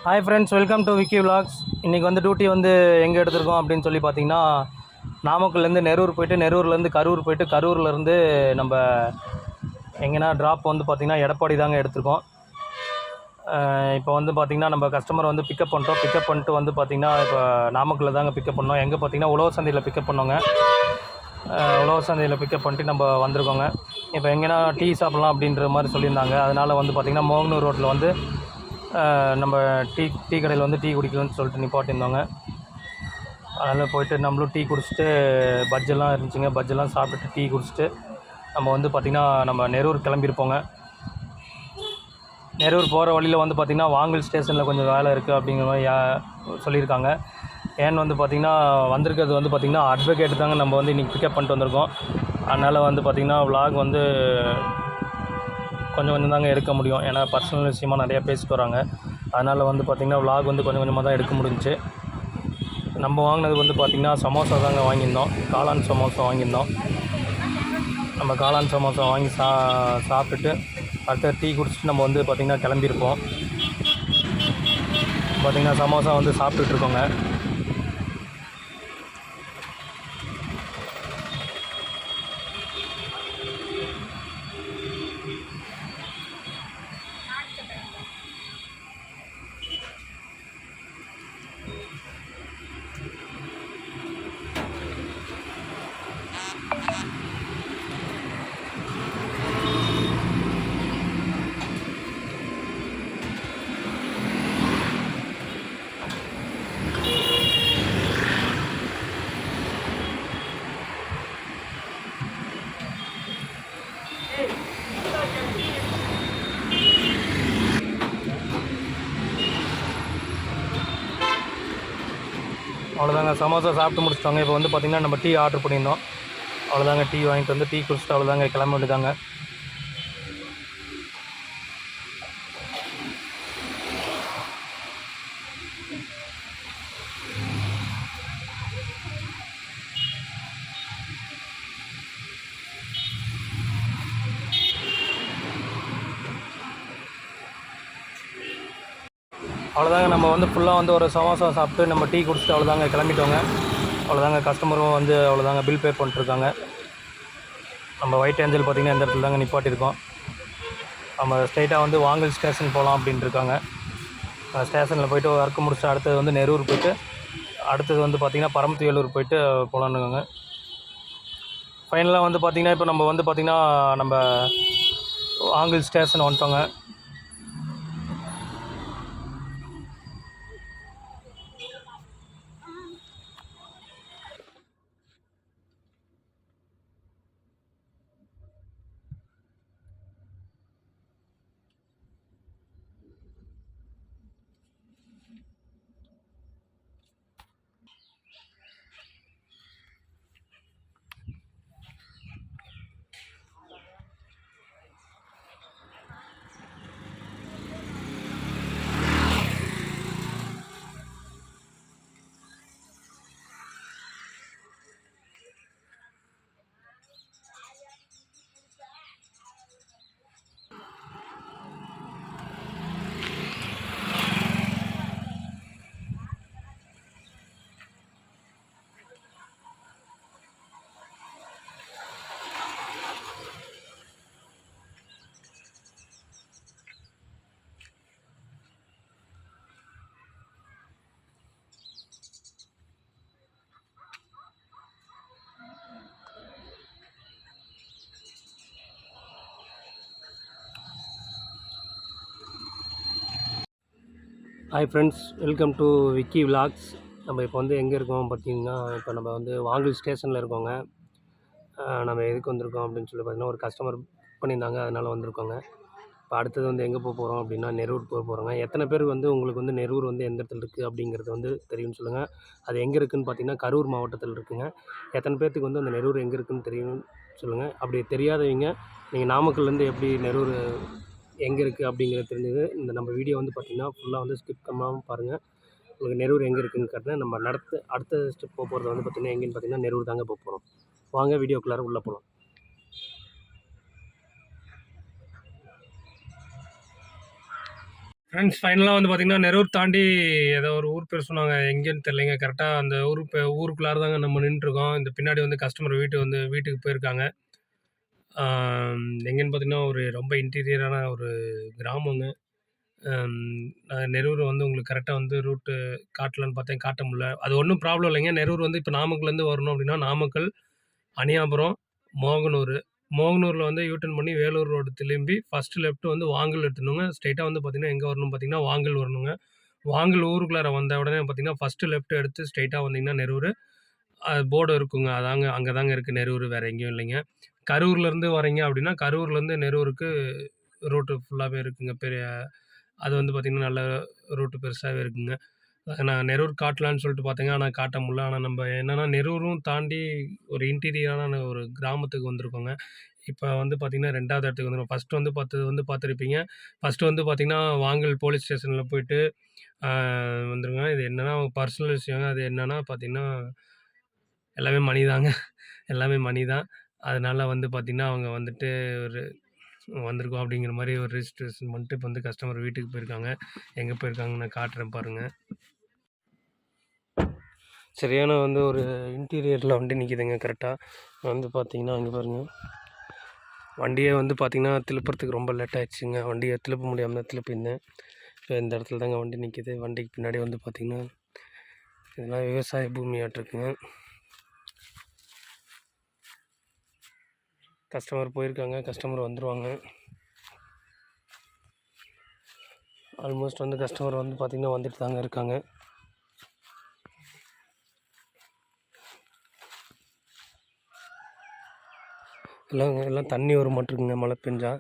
Hi friends, welcome to Vicky vlogs. இன்றைக்கி வந்து duty வந்து எங்கே எடுத்திருக்கோம் அப்படின்னு சொல்லி பார்த்தீங்கன்னா, நாமக்கல்லேருந்து நெரூர் போய்ட்டு, நெரூர்லேருந்து கரூர் போய்ட்டு, கரூர்லேருந்து நம்ம எங்கேனா ட்ராப் வந்து பார்த்திங்கன்னா எடப்பாடி தாங்க எடுத்திருக்கோம். இப்போ வந்து பார்த்திங்கன்னா நம்ம கஸ்டமர் வந்து பிக்கப் பண்ணிட்டோம். பிக்கப் பண்ணிட்டு வந்து பார்த்திங்கன்னா இப்போ நாமக்கல்லில் தாங்க பிக்கப் பண்ணோம். எங்கே பார்த்திங்கன்னா உழவர் சந்தையில் பிக்கப் பண்ணோங்க. உழவர் சந்தையில் பிக்கப் பண்ணிட்டு நம்ம வந்திருக்கோங்க. இப்போ எங்கேனா டீ சாப்பிட்லாம் அப்படின்ற மாதிரி சொல்லியிருந்தாங்க. அதனால் வந்து பார்த்திங்கன்னா மோகனூர் ரோட்டில் வந்து நம்ம டீ கடையில் வந்து டீ குடிக்கலாம்னு சொல்லிட்டு நிப்பாட்டியிருந்தோங்க. அதனால் போய்ட்டு நம்மளும் டீ குடிச்சிட்டு பஜ்ஜெல்லாம் இருந்துச்சுங்க. பஜ்ஜெல்லாம் சாப்பிட்டுட்டு டீ குடிச்சிட்டு நம்ம வந்து பார்த்திங்கன்னா நம்ம நெரூர் கிளம்பியிருப்போங்க. நெரூர் போகிற வழியில் வந்து பார்த்திங்கன்னா வாங்கல் ஸ்டேஷனில் கொஞ்சம் வேலை இருக்குது அப்படிங்கிற மாதிரி சொல்லியிருக்காங்க. ஏன்னு வந்து பார்த்திங்கன்னா வந்திருக்கிறது வந்து பார்த்திங்கன்னா அட்வொகேட் தாங்க நம்ம வந்து இன்றைக்கி பிக்கப் பண்ணிட்டு வந்திருக்கோம். அதனால் வந்து பார்த்திங்கன்னா விலாக் வந்து கொஞ்சம் தாங்க எடுக்க முடியும். ஏன்னா பர்சனல் விஷயமாக நிறையா பேசிட்டு வராங்க. அதனால் வந்து பார்த்திங்கன்னா விலாக் வந்து கொஞ்சம் கொஞ்சமாக தான் எடுக்க முடிஞ்சிச்சு. நம்ம வாங்கினது வந்து பார்த்திங்கன்னா சமோசா தாங்க வாங்கியிருந்தோம். காளான் சமோசா வாங்கியிருந்தோம். நம்ம காளான் சமோசா வாங்கி சாப்பிட்டுட்டு அடுத்த டீ குடிச்சிட்டு நம்ம வந்து பார்த்திங்கன்னா கிளம்பியிருப்போம். பார்த்திங்கன்னா சமோசா வந்து சாப்பிட்டுட்ருக்கோங்க. அவ்வளோதாங்க, சமோசா சாப்பிட்டு முடிச்சிட்டாங்க. இப்போ வந்து பார்த்திங்கன்னா நம்ம டீ ஆர்டர் பண்ணியிருந்தோம். அவ்வளோதாங்க, டீ வாங்கிட்டு வந்து டீ குடிச்சிட்டு அவ்வளோதாங்க கிளம்ப வேண்டியதாங்க. அவ்வளோதாங்க, நம்ம வந்து ஃபுல்லாக வந்து ஒரு சமோசா சாப்பிட்டு நம்ம டீ குடிச்சிட்டு அவ்வளோதாங்க கிளம்பிட்டோங்க. அவ்வளோதாங்க, கஸ்டமரும் வந்து அவ்வளோதாங்க பில் பே பண்ணிட்டுருக்காங்க. நம்ம ஒயிட் ஏஞ்சல் பார்த்திங்கன்னா இந்த இடத்துல தாங்க நிப்பாட்டியிருக்கோம். நம்ம ஸ்ட்ரைட்டாக வந்து வாங்கல் ஸ்டேஷன் போகலாம் அப்படின்ட்டு இருக்காங்க. ஸ்டேஷனில் போய்ட்டு ஒர்க்கு முடிச்சுட்டு அடுத்தது வந்து நெரூர் போய்ட்டு அடுத்தது வந்து பார்த்திங்கன்னா பரமத்தி வேலூர் போய்ட்டு போகலான்னுங்க. ஃபைனலாக வந்து பார்த்திங்கன்னா இப்போ நம்ம வந்து பார்த்திங்கன்னா நம்ம வாங்கல் ஸ்டேஷன் வந்துட்டோங்க. Hi friends, welcome to Vicky vlogs. நம்ம இப்போ வந்து எங்கே இருக்கோம் பார்த்திங்கன்னா, இப்போ நம்ம வந்து வாங்கல் ஸ்டேஷனில் இருக்கோங்க. நம்ம எதுக்கு வந்திருக்கோம் அப்படின்னு சொல்லி பார்த்திங்கன்னா, ஒரு கஸ்டமர் புக் பண்ணியிருந்தாங்க, அதனால் வந்திருக்கோங்க. இப்போ அடுத்தது வந்து எங்கே போகிறோம் அப்படின்னா நெரூர் போகிறோங்க. எத்தனை பேருக்கு வந்து உங்களுக்கு வந்து நெரூர் வந்து எந்த இடத்துல இருக்குது அப்படிங்கிறது வந்து தெரியும்னு சொல்லுங்கள். அது எங்கே இருக்குதுன்னு பார்த்திங்கன்னா கரூர் மாவட்டத்தில் இருக்குதுங்க. எத்தனை பேர்த்துக்கு வந்து அந்த நெரூர் எங்கே இருக்குதுன்னு தெரியும்னு சொல்லுங்கள். அப்படி தெரியாதவங்க நீங்கள் நாமக்கல்லேருந்து எப்படி நெரூர் எங்கே இருக்குது அப்படிங்கிறது தெரிஞ்சது இந்த நம்ம வீடியோ வந்து பார்த்திங்கன்னா ஃபுல்லாக வந்து ஸ்கிப் பண்ணாமல் பாருங்கள். உங்களுக்கு நெரூர் எங்கே இருக்குதுன்னு காட்டினா நம்ம அடுத்த ஸ்டெப் போகிறது வந்து பார்த்திங்கன்னா எங்கேன்னு பார்த்திங்கன்னா நெரூர் தாங்க போகிறோம். வாங்க வீடியோக்குள்ளார உள்ளே போகலாம். ஃப்ரெண்ட்ஸ் ஃபைனலாக வந்து பார்த்திங்கன்னா நெரூர் தாண்டி ஏதோ ஒரு ஊர் பேர் சொன்னாங்க, எங்கேன்னு தெரியலைங்க. கரெக்டாக அந்த ஊருக்குள்ளார தாங்க நம்ம நின்றுருக்கோம். இந்த பின்னாடி வந்து கஸ்டமர் வீட்டுக்கு போயிருக்காங்க. எங்கேன்னு பார்த்தீங்கன்னா, ஒரு ரொம்ப இன்டீரியரான ஒரு கிராமங்க. நெரூர் வந்து உங்களுக்கு கரெக்டாக வந்து ரூட்டு காட்டலான்னு பார்த்தேன், காட்ட முடியல. அது ஒன்றும் ப்ராப்ளம் இல்லைங்க. நெரூர் வந்து இப்போ நாமக்கல்லேருந்து வரணும் அப்படின்னா, நாமக்கல், அணியாபுரம், மோகனூர். மோகனூரில் வந்து யூட்டர்ன் பண்ணி வேலூர் ரோடு திரும்பி ஃபஸ்ட்டு லெஃப்ட் வந்து வாங்கல் எடுத்துடணுங்க. ஸ்ட்ரெயிட்டாக வந்து பார்த்தீங்கன்னா, எங்கே வரணும்னு பார்த்தீங்கன்னா, வாங்கல் வரணுங்க. வாங்கல் ஊருக்குள்ளார வந்த உடனே பார்த்தீங்கன்னா, ஃபஸ்ட்டு லெஃப்ட் எடுத்து ஸ்ட்ரெயிட்டாக வந்தீங்கன்னா நெரூர். போர்டு இருக்குங்க. அங்கே தாங்க இருக்குது நெரூர், வேறு எங்கேயும் இல்லைங்க. கரூர்லேருந்து வரீங்க அப்படின்னா, கரூர்லேருந்து நெரூருக்கு ரூட்டு ஃபுல்லாகவே இருக்குங்க. அது வந்து பார்த்திங்கன்னா, நல்ல ரூட்டு பெருசாகவே இருக்குங்க. நான் நெரூர் காட்டலான்னு சொல்லிட்டு பார்த்தேங்க, ஆனால் காட்ட முடியல. ஆனால் நம்ம என்னென்னா நெரூரும் தாண்டி ஒரு இன்டீரியரான ஒரு கிராமத்துக்கு வந்திருக்கோங்க. இப்போ வந்து பார்த்திங்கன்னா 2வது இடத்துக்கு வந்துடும். ஃபஸ்ட்டு வந்து பார்த்துருப்பீங்க. ஃபஸ்ட்டு வந்து பார்த்திங்கன்னா, வாங்கல் போலீஸ் ஸ்டேஷனில் போயிட்டு வந்துருங்க. இது என்னென்னா பர்சனல் விஷயங்க. அது என்னென்னா பார்த்திங்கன்னா, எல்லாமே மணி தாங்க. எல்லாமே மணி தான். அதனால வந்து பார்த்திங்கன்னா, அவங்க வந்துட்டு ஒரு வந்திருக்கோம் அப்படிங்கிற மாதிரி ஒரு ரிஜிஸ்ட்ரேஷன் பண்ணிட்டு இப்போ வந்து கஸ்டமர் வீட்டுக்கு போயிருக்காங்க. எங்கே போயிருக்காங்கன்னு நான் காட்டுறேன் பாருங்கள். சரியான வந்து ஒரு இன்டீரியரில் வண்டி நிற்கிதுங்க. கரெக்டாக வந்து பார்த்திங்கன்னா, அங்கே பாருங்கள், வண்டியை வந்து பார்த்திங்கன்னா திருப்புறதுக்கு ரொம்ப லேட் ஆகிடுச்சுங்க. வண்டியை திருப்ப முடியாமல் தான் திருப்பியிருந்தேன். இப்போ இந்த இடத்துல தாங்க வண்டி நிற்கிது. வண்டிக்கு பின்னாடி வந்து பார்த்திங்கன்னா, இதெல்லாம் விவசாய பூமியாட்டிருக்குங்க. கஸ்டமர் போயிருக்காங்க, கஸ்டமர் வந்துடுவாங்க. ஆல்மோஸ்ட் வந்து கஸ்டமர் வந்து பார்த்திங்கன்னா வந்துட்டு தாங்க இருக்காங்க. எல்லாம் தண்ணி வர மாட்டிருக்குங்க மழை பெஞ்சா.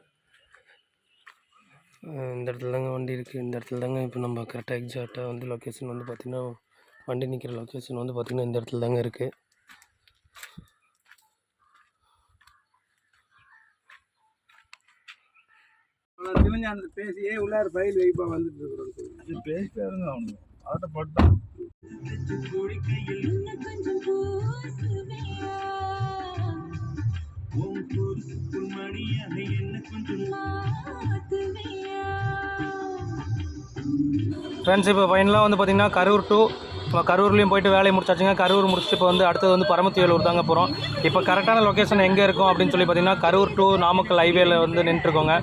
இந்த இடத்துல தாங்க வண்டி இருக்குது. இந்த இடத்துல தாங்க இப்போ நம்ம கரெக்டாக எக்ஸாக்டாக வந்து லொக்கேஷன் வந்து பார்த்திங்கன்னா, வண்டி நிற்கிற லொக்கேஷன் வந்து பார்த்திங்கன்னா இந்த இடத்துல தாங்க இருக்குது. சிவஞானத்தை பேசியே உள்ளார பயில் வைப்பா வந்துட்டு இருக்கிறோம். பேசிட்டாருங்க அவனுக்கு ஆட்டப்பட்டான். ஃப்ரெண்ட்ஸ் இப்போ ஃபைனலாக வந்து பார்த்திங்கன்னா கரூர் டு கரூர்லேயும் போயிட்டு வேலையை முடிச்சாச்சுங்க. கரூர் முடிச்சுட்டு இப்போ வந்து அடுத்தது வந்து பரமத்தி வேலூர் தாங்க போகிறோம். இப்போ கரெக்டான லொக்கேஷன் எங்கே இருக்கும் அப்படின்னு சொல்லி பார்த்திங்கன்னா, கரூர் டு நாமக்கல் ஹைவேல வந்து நின்றுருக்கோங்க.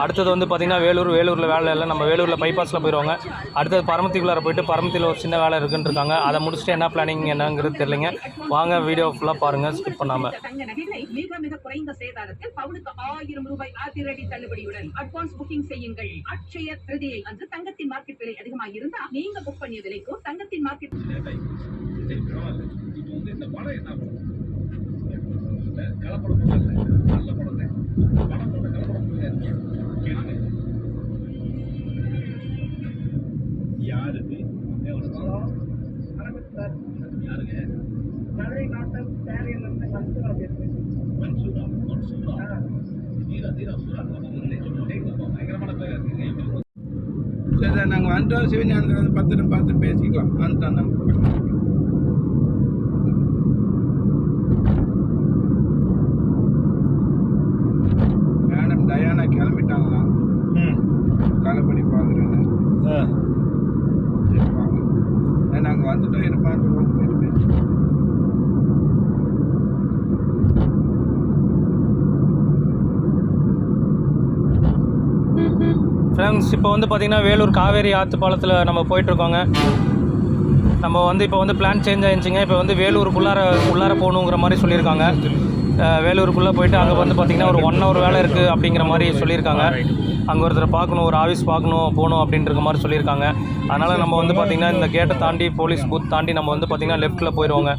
அடுத்தது வந்து பார்த்திங்கன்னா வேலூரில் வேலை இல்லை, நம்ம வேலூரில் பைபாஸில் போயிடுவாங்க. அடுத்தது பரமத்திக்குள்ளார போயிட்டு பரமத்தியில் ஒரு சின்ன வேலை இருக்குன்னு இருக்காங்க. அதை முடிச்சுட்டு என்ன பிளானிங் என்னங்கிறது தெரியலைங்க. வாங்க வீடியோ ஃபுல்லாக பாருங்கள், ஸ்கிப் பண்ணாமல். மிக குறைந்த சேதாரத்தில் பவுனுக்கு 1000 ரூபாய் அதிரடி தள்ளுபடியுடன் அட்வான்ஸ் புக்கிங் செய்யுங்கள். அட்சய திருதியை அன்று தங்கத்தின் மார்க்கெட் விலை அதிகமாக இருந்தால் நீங்க புக் பண்ணிய விலைக்கும் தங்கத்தின் மார்க்கெட் இந்த படம் என்ன படம்? கலப்படம் நல்ல படம் யாருக்கு யாருங்க மழை நாட்டம் தேவையில் இருந்து மன்சூரா பேசுறேன். மன்சூரா பயங்கரமான பேர் இருக்குங்க. சரி, நாங்கள் வந்துட்டோம். சிவஞானத்தில் வந்து 10 பார்த்து பேசிக்கலாம். வந்துட்டோம் நம்ம. Madam Diana கிளம்பிட்டாங்களா? காலப்படி பார்க்குறேன்னு. சரி வாங்க. நாங்கள் வந்துட்டோம். இருப்பான்னு போயிட்டு பேசுவோம். ஃப்ரெண்ட்ஸ் இப்போ வந்து பார்த்திங்கன்னா வேலூர் காவேரி ஆற்று பாலத்தில் நம்ம போயிட்டுருக்கோங்க. நம்ம வந்து இப்போ வந்து பிளான் சேஞ்ச் ஆகிடுச்சிங்க. இப்போ வந்து உள்ளார போகணுங்கிற மாதிரி சொல்லியிருக்காங்க. வேலூருக்குள்ளே போயிட்டு அங்கே வந்து பார்த்திங்கன்னா ஒரு 1 hour வேலை இருக்குது அப்படிங்கிற மாதிரி சொல்லியிருக்காங்க. அங்கே ஒருத்தர் பார்க்கணும், ஒரு ஆஃபீஸ் போகணும் அப்படின்ற மாதிரி சொல்லியிருக்காங்க. அதனால் நம்ம வந்து பார்த்திங்கன்னா இந்த கேட்டை தாண்டி போலீஸ் பூத் தாண்டி நம்ம வந்து பார்த்திங்கன்னா லெஃப்ட்டில் போயிடுவோங்க.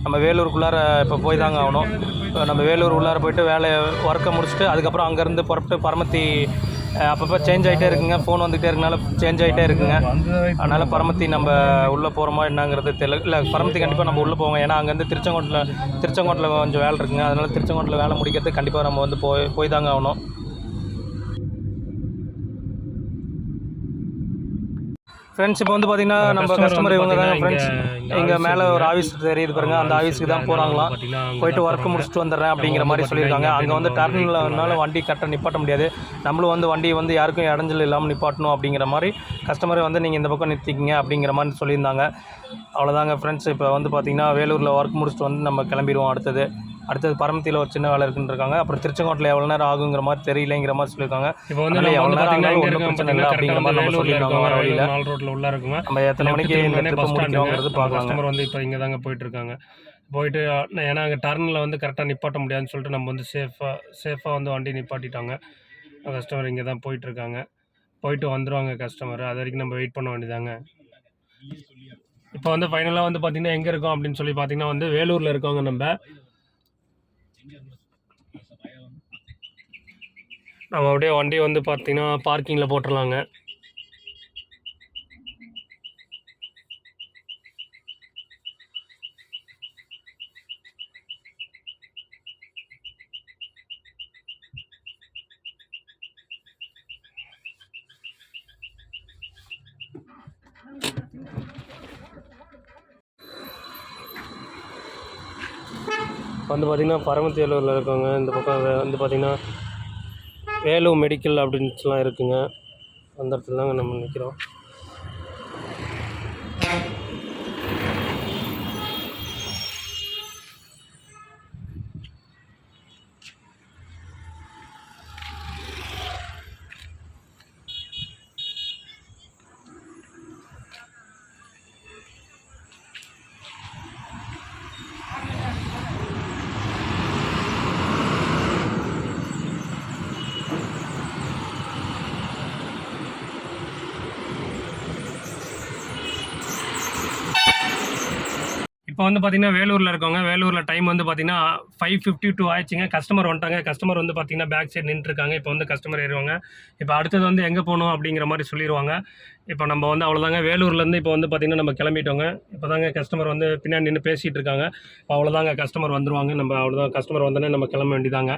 நம்ம வேலூருக்குள்ளார இப்போ போய் தாங்க ஆகணும். நம்ம வேலூர் உள்ளார போயிட்டு ஒர்க்கை முடிச்சுட்டு அதுக்கப்புறம் அங்கேருந்து புறப்பட்டு பரமத்தி அப்பப்போ சேஞ்ச் ஆகிட்டே இருக்குங்க. ஃபோன் வந்துகிட்டே இருக்கனால சேஞ்ச் ஆகிட்டே இருக்குங்க. அதனால் பரமத்தி நம்ம உள்ளே போகிறோமா என்னங்கிறது தெரியல. இல்லை, பரமத்தி கண்டிப்பாக நம்ம உள்ளே போவோம். ஏன்னா அங்கேருந்து திருச்செங்கோட்டில் கொஞ்சம் வேலை இருக்குங்க. அதனால் திருச்செங்கோட்டில் வேலை முடிக்கிறதுக்கு கண்டிப்பாக நம்ம வந்து போய் தாங்க ஆகணும். ஃப்ரெண்ட்ஸ் இப்போ வந்து பார்த்தீங்கன்னா நம்ம கஸ்டமர் இவங்க தான் ஃப்ரெண்ட்ஸ். இங்கே மேலே ஒரு ஆஃபீஸ் தெரியுது பாருங்க, அந்த ஆஃபீஸுக்கு தான் போகிறாங்களாம். போயிட்டு ஒர்க்கு முடிச்சுட்டு வந்துடுறேன் அப்படிங்கிற மாதிரி சொல்லியிருக்காங்க. அங்கே வந்து டர்னிங்லனால வண்டி கரெக்டாக நிப்பாட்ட முடியாது. நம்மளும் வந்து வண்டி வந்து யாருக்கும் இடைஞ்சல் இல்லாமல் நிப்பாட்டணும் அப்படிங்கிற மாதிரி கஸ்டமரை வந்து நீங்கள் இந்த பக்கம் நிறுத்திக்கிங்க அப்படிங்கிற மாதிரி சொல்லியிருந்தாங்க. அவ்வளோதாங்க ஃப்ரெண்ட்ஸ். இப்போ வந்து பார்த்திங்கன்னா வேலூரில் ஒர்க் முடிச்சுட்டு வந்து நம்ம கிளம்பிடுவோம். அடுத்தது பரமத்தியில் ஒரு சின்ன வேலை இருக்குன்னு இருக்காங்க. அப்புறம் திருச்செங்கோட்டில் எவ்வளோ நேரம் ஆகுங்கிற மாதிரி தெரியலைங்கிற மாதிரி சொல்லியிருக்காங்க. இப்போ வந்து எவ்வளோ நேரம் ஆனாலும் ஒன்றும் பிரச்சனை இல்லை அப்படிங்கிற மாதிரி நம்ம சொல்லியிருக்காங்க. வர வழியில் 4 ரோட்டில் உள்ள இருக்குங்க. நம்ம எத்தனை மணிக்கு இந்த ட்ரிப்பை முடிக்கிறோங்கிறது பார்க்கலாம். கஸ்டமர் வந்து இப்போ இங்கே தாங்க போயிட்டுருக்காங்க. போயிட்டு ஏன்னா அங்கே டர்னில் வந்து கரெக்டாக நிப்பாட்ட முடியாதுன்னு சொல்லிட்டு நம்ம வந்து சேஃபாக வந்து வண்டி நிப்பாட்டிட்டாங்க. கஸ்டமர் இங்கே தான் போயிட்டுருக்காங்க. போயிட்டு வந்துடுவாங்க கஸ்டமர். அது வரைக்கும் நம்ம வெயிட் பண்ண வேண்டியதாங்க. இப்போ வந்து ஃபைனலாக வந்து பார்த்திங்கன்னா எங்கே இருக்கோம் அப்படின்னு சொல்லி பார்த்திங்கன்னா வந்து வேலூரில் இருக்கோங்க. நம்ம அப்படியே வண்டி வந்து பார்த்திங்கன்னா பார்க்கிங்கில் போட்டுடலாங்க. வந்து பார்த்திங்கன்னா பரமத்தி வேலூரில் இருக்கோங்க. இந்த பக்கம் வந்து பார்த்திங்கன்னா வேலு மெடிக்கல் அப்படின்ட்டுலாம் இருக்குங்க. அந்த இடத்துல தாங்க நம்ம நிற்கிறோம். இப்போ வந்து பார்த்திங்கன்னா வேலூரில் இருக்கோங்க. வேலூரில் டைம் வந்து பார்த்திங்கன்னா 5:52 ஆயிடுச்சுங்க. கஸ்டமர் வந்துட்டாங்க. கஸ்டமர் வந்து பார்த்திங்கன்னா பேக் சைடு நின்றுருக்காங்க. இப்போ வந்து கஸ்டமர் ஏறுவாங்க. இப்போ அடுத்தது வந்து எங்கே போகணும் அப்படிங்கிற மாதிரி சொல்லிடுவாங்க. இப்போ நம்ம வந்து அவ்வளோதாங்க. வேலூர்லேருந்து இப்போ வந்து பார்த்திங்கன்னா நம்ம கிளம்பிட்டோங்க. இப்போ தாங்க கஸ்டமர் வந்து பின்னாடி நின்று பேசிகிட்டு இருக்காங்க. இப்போ அவ்வளோதாங்க கஸ்டமர் வந்துடுவாங்க. நம்ம அவ்வளோதான், கஸ்டமர் வந்தோடனே நம்ம கிளம்ப வேண்டியதாங்க.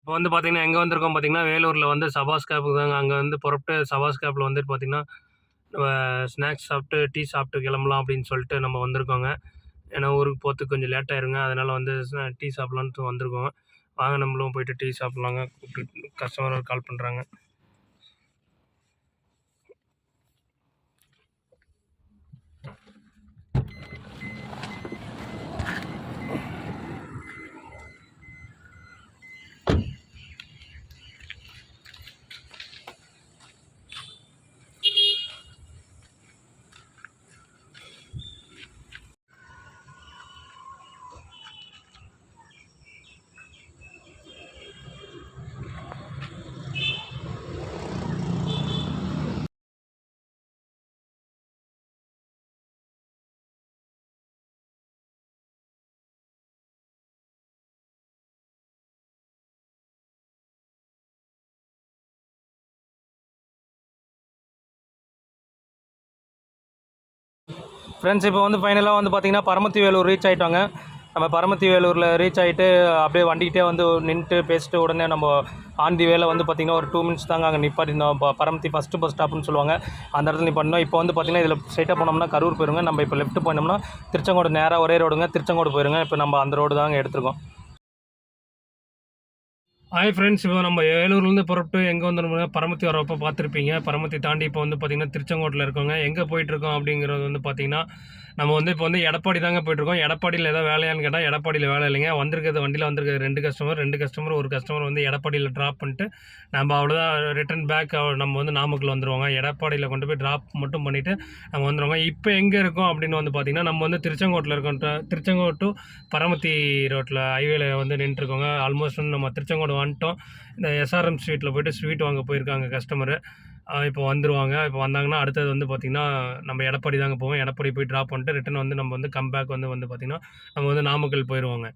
இப்போ வந்து பார்த்திங்கன்னா எங்கே வந்திருக்கோம் பார்த்திங்கன்னா வேலூரில் வந்து சபாஸ் கேப்புக்கு தாங்க. அங்கே வந்து புறப்பட்டு சபாஸ் கேப்பில் வந்துட்டு பார்த்திங்கன்னா நம்ம ஸ்நாக்ஸ் சாப்பிட்டு டீ சாப்பிட்டு கிளம்பலாம் அப்படின்னு சொல்லிட்டு நம்ம வந்திருக்கோங்க. ஏன்னா ஊருக்கு போகிறதுக்கு கொஞ்சம் லேட் ஆயிருங்க. அதனால் வந்து டீ சாப்பிட்லான்ட்டு வந்திருக்கோம். வாங்க நம்மளும் போயிட்டு டீ சாப்பிட்லாங்க. கூப்பிட்டு கஸ்டமர் கால் பண்ணுறாங்க. ஃப்ரெண்ட்ஸ் இப்போ வந்து ஃபைனலாக வந்து பார்த்திங்கன்னா பரமத்தி வேலூர் ரீச் ஆகிட்டாங்க. நம்ம பரமத்தி வேலூரில் ரீச் ஆகிட்டு அப்படியே வண்டிக்கிட்டே வந்து நின்றுட்டு பேசிட்டு உடனே நம்ம ஆன் தி வேல வந்து பார்த்திங்கன்னா ஒரு 2 மினிட்ஸ் தாங்க அங்கே நிப்பாட்டிருந்தோம். பரமத்தி ஃபஸ்ட்டு பஸ் ஸ்டாப்னு சொல்லுவாங்க. அந்த இடத்துல நிப்பாட்டினோம். இப்போ வந்து பார்த்திங்கன்னா இதில் ஸ்ட்ரைட்டாக போனோம்னா கரூர் போயிருங்க. நம்ம இப்போ லெஃப்ட் போனோம்னா திருச்செங்கோடு, நேராக ஒரே ரோடுங்க, திருச்செங்கோடு போயிருங்க. இப்போ நம்ம அந்த ரோடு தாங்க எடுத்துருக்கோம். ஹாய் ஃப்ரெண்ட்ஸ், இப்போ நம்ம வேலூர்லேருந்து புறப்பட்டு எங்கே வந்துருக்கோங்க, பரமத்தி வரப்போ பார்த்துருப்பீங்க. பரமத்தி தாண்டி இப்போ வந்து பார்த்திங்கன்னா திருச்செங்கோட்டில் இருக்கோங்க. எங்கே போயிட்டுருக்கோம் அப்படிங்கிறது வந்து பார்த்திங்கன்னா நம்ம வந்து இப்போ வந்து எடப்பாடி தாங்க போயிட்டுருக்கோம். எடப்பாடியில் ஏதாவது வேலையான்னு கேட்டால் எடப்பாடியில் வேலை இல்லைங்க. வந்திருக்கிறது வண்டியில் வந்திருக்கிறது 2 கஸ்டமர். ஒரு கஸ்டமர் வந்து எடப்பாடியில் ட்ராப் பண்ணிட்டு நம்ம அவ்வளோதான் ரிட்டன் பேக் நம்ம வந்து நாமக்கல் வந்துடுவாங்க. எடப்பாடியில் கொண்டு போய் ட்ராப் மட்டும் பண்ணிவிட்டு நம்ம வந்துடுவாங்க. இப்போ எங்கே இருக்கோம் அப்படின்னு வந்து பார்த்திங்கன்னா நம்ம வந்து திருச்செங்கோட்டில் இருக்கோம். திருச்செங்கோடு டு பரமத்தி ரோட்டில் ஹைவேல வந்து நின்றுருக்கோங்க. ஆல்மோஸ்ட் வந்து நம்ம திருச்செங்கோடு வந்துட்டோம். இந்த எஸ்ஆர்எம் ஸ்வீட்டில் போய்ட்டு ஸ்வீட் வாங்க போயிருக்காங்க கஸ்டமரு. இப்போ வந்துடுவாங்க. இப்போ வந்தாங்கன்னா அடுத்தது வந்து பார்த்திங்கன்னா நம்ம எடப்பாடி தாங்க போவோம். எடப்பாடி போய் ட்ராப் பண்ணிட்டு ரிட்டன் வந்து நம்ம வந்து கம்பேக் வந்து பார்த்திங்கன்னா நம்ம வந்து நாமக்கல் போயிடுவோங்க.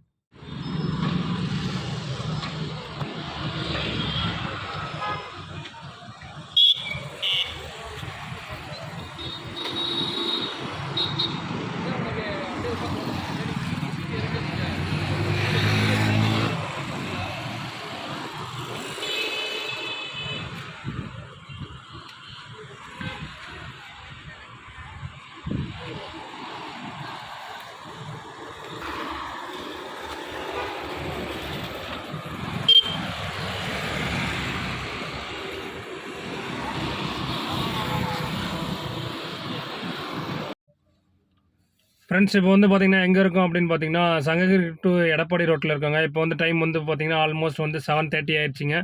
ஃப்ரெண்ட்ஸ் இப்போ வந்து பார்த்தீங்கன்னா எங்கே இருக்கோம் அப்படின்னு பார்த்தீங்கன்னா சங்ககிரி டு எடப்பாடி ரோட்டில் இருக்காங்க. இப்போ வந்து டைம் வந்து பார்த்தீங்கன்னா ஆல்மோஸ்ட் வந்து 7:30 ஆயிடுச்சுங்க.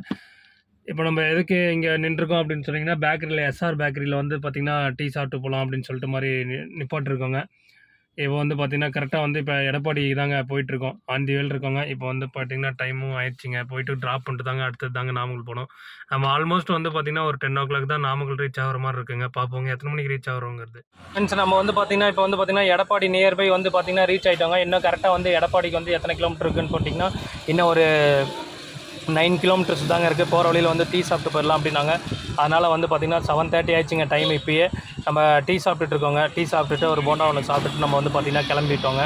இப்போ நம்ம எதுக்கு இங்கே நின்றுருக்கோம் அப்படின்னு சொன்னீங்கன்னா, பேக்கரியில் எஸ்ஆர் பேக்கரியில் வந்து பார்த்தீங்கன்னா டீ சாப்பிட்டு போகலாம் அப்படின்னு சொல்லிட்டு மாதிரி நிப்பாட்டிருக்கோங்க. இப்போ வந்து பார்த்தீங்கன்னா கரெக்டாக வந்து இப்போ எடப்பாடி தாங்க போயிட்டுருக்கோம். ஆன் தி வேல இருக்கோங்க. இப்போ வந்து பார்த்தீங்கன்னா டைமும் ஆயிடுச்சுங்க. போயிட்டு ட்ராப் பண்ணிட்டு தாங்க அடுத்தது தாங்க நாமக்கல் போகணும். நம்ம ஆல்மோஸ்ட் வந்து பார்த்தீங்கன்னா ஒரு 10 o'clock தான் நாமக்கல் ரீச் ஆகிற மாதிரி இருக்குங்க. பார்ப்போங்க எத்தனை மணிக்கு ரீச் ஆகிறோங்கிறது. ஃப்ரெண்ட்ஸ் நம்ம வந்து பார்த்தீங்கன்னா இப்போ வந்து பார்த்தீங்கன்னா எடப்பாடி நியர்பை வந்து பார்த்தீங்கன்னா ரீச் ஆகிட்டாங்க. இன்னும் கரெக்டாக வந்து எடப்பாடிக்கு வந்து எத்தனை கிலோமீட்டர் இருக்குன்னு போட்டிங்கன்னா இன்னும் ஒரு 9 கிலோமீட்டர்ஸ் தாங்க இருக்குது. போகிற வழியில் வந்து டீ சாப்பிட்டு போயிடலாம் அப்படின்னாங்க. அதனால் வந்து பார்த்திங்கன்னா 7:30 ஆயிடுச்சுங்க டைம். இப்போயே நம்ம டீ சாப்பிட்டுட்டு இருக்கோங்க. டீ சாப்பிட்டுட்டு ஒரு போண்டா ஒன்று சாப்பிட்டுட்டு நம்ம வந்து பார்த்திங்கன்னா கிளம்பிட்டோங்க.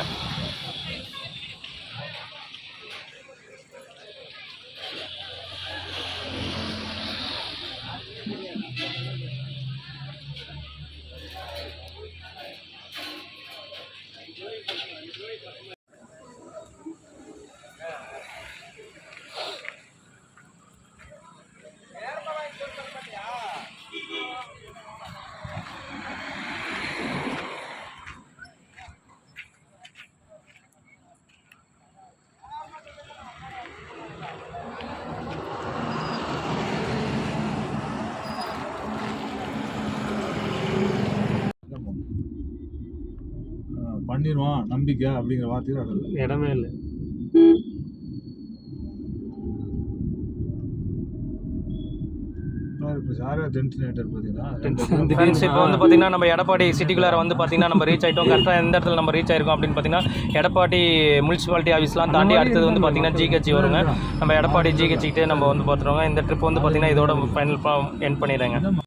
பண்ணிடுவான் நம்பிக்கை அப்படிங்கிற வார்த்தையும் அது இல்லை. இடமே இல்லை. இப்போ சாரா டென்ஷன் ஆகிட்டார் பார்த்தீங்கன்னா. ஃப்ரெண்ட்ஸ் இப்போ வந்து பார்த்திங்கன்னா நம்ம எடப்பாடி சிட்டிக்குள்ளார வந்து பார்த்திங்கன்னா நம்ம ரீச் ஆகிட்டோம். கரெக்டாக எந்த இடத்துல நம்ம ரீச் ஆயிருக்கோம் அப்படின்னு பார்த்தீங்கன்னா எடப்பாடி முனிசிபாலிட்டி ஆஃபீஸ்லாம் தாண்டி அடுத்தது வந்து பார்த்திங்கன்னா ஜிஹெச் வருங்க. நம்ம எடப்பாடி ஜிஹெச்சிக்கிட்டே நம்ம வந்து பார்த்துருவோங்க. இந்த ட்ரிப் வந்து பார்த்திங்கன்னா இதோட ஃபைனல் எண்ட் பண்ணிடுறேங்க.